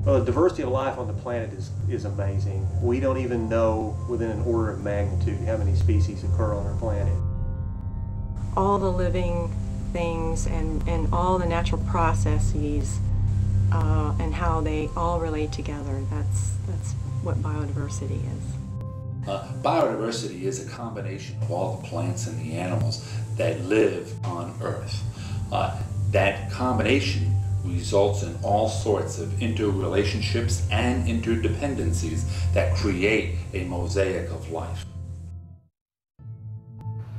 Well, the diversity of life on the planet is amazing. We don't even know within an order of magnitude how many species occur on our planet. All the living things and all the natural processes and how they all relate together, that's what biodiversity is. Biodiversity is a combination of all the plants and the animals that live on Earth. That combination results in all sorts of interrelationships and interdependencies that create a mosaic of life.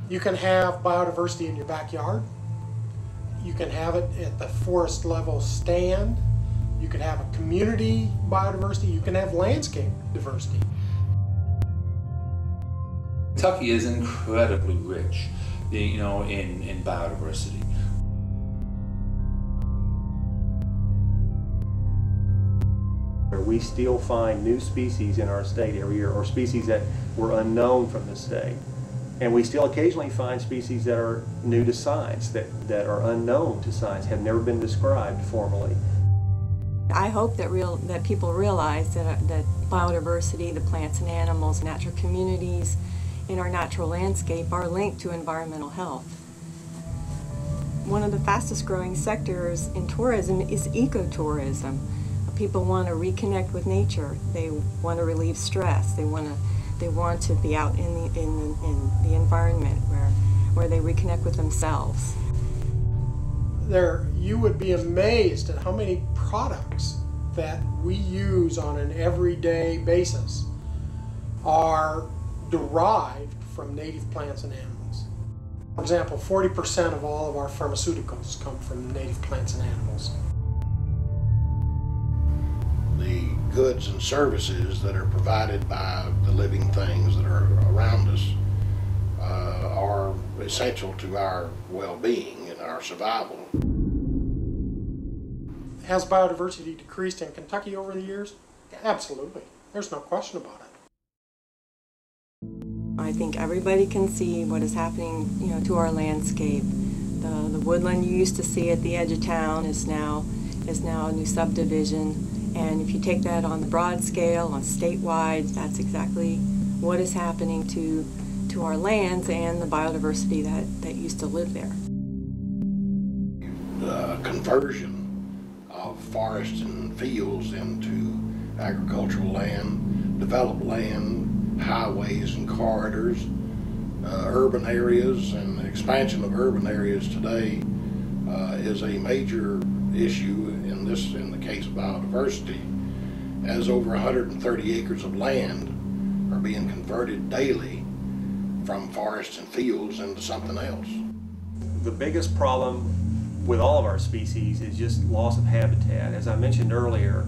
You can have biodiversity in your backyard. You can have it at the forest level stand. You can have a community biodiversity. You can have landscape diversity. Kentucky is incredibly rich, in biodiversity. We still find new species in our state every year, or species that were unknown from the state. And we still occasionally find species that are new to science, that are unknown to science, have never been described formally. I hope that people realize that biodiversity, the plants and animals, natural communities in our natural landscape are linked to environmental health. One of the fastest growing sectors in tourism is ecotourism. People want to reconnect with nature. They want to relieve stress. They want to be out in the environment where they reconnect with themselves. You would be amazed at how many products that we use on an everyday basis are derived from native plants and animals. For example, 40% of all of our pharmaceuticals come from native plants and animals. The goods and services that are provided by the living things that are around us are essential to our well-being and our survival. Has biodiversity decreased in Kentucky over the years? Absolutely. There's no question about it. I think everybody can see what is happening, to our landscape. The woodland you used to see at the edge of town is now a new subdivision. And if you take that on the broad scale, on statewide, that's exactly what is happening to our lands and the biodiversity that used to live there. The conversion of forests and fields into agricultural land, developed land, highways and corridors, urban areas, and the expansion of urban areas today is a major issue in the case of biodiversity, as over 130 acres of land are being converted daily from forests and fields into something else. The biggest problem with all of our species is just loss of habitat. As I mentioned earlier,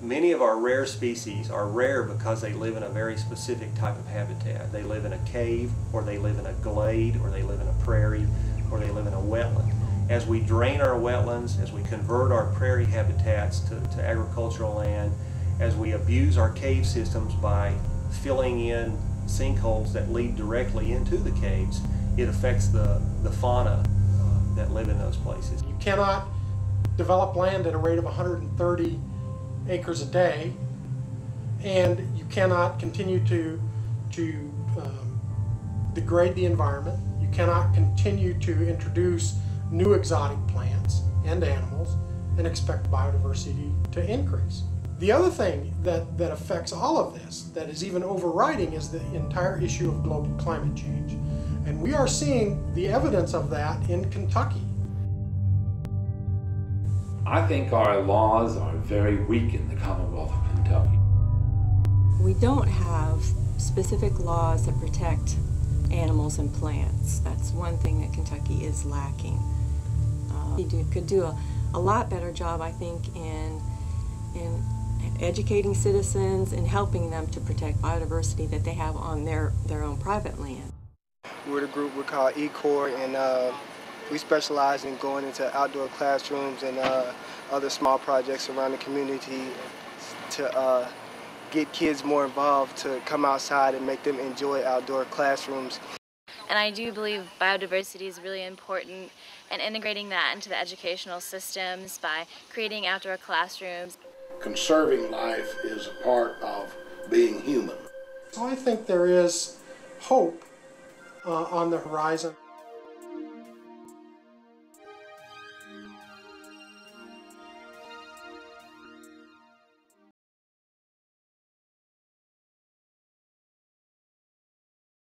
many of our rare species are rare because they live in a very specific type of habitat. They live in a cave, or they live in a glade, or they live in a prairie, or they live in a wetland. As we drain our wetlands, as we convert our prairie habitats to agricultural land, as we abuse our cave systems by filling in sinkholes that lead directly into the caves, it affects the fauna that live in those places. You cannot develop land at a rate of 130 acres a day, and you cannot continue to degrade the environment. You cannot continue to introduce new exotic plants and animals and expect biodiversity to increase. The other thing that affects all of this, that is even overriding, is the entire issue of global climate change. And we are seeing the evidence of that in Kentucky. I think our laws are very weak in the Commonwealth of Kentucky. We don't have specific laws that protect animals and plants. That's one thing that Kentucky is lacking. We could do a lot better job, I think, in educating citizens and helping them to protect biodiversity that they have on their own private land. We're the group we're called ECOR, and we specialize in going into outdoor classrooms and other small projects around the community to get kids more involved, to come outside and make them enjoy outdoor classrooms. And I do believe biodiversity is really important, and integrating that into the educational systems by creating outdoor classrooms. conserving life is a part of being human. So I think there is hope on the horizon.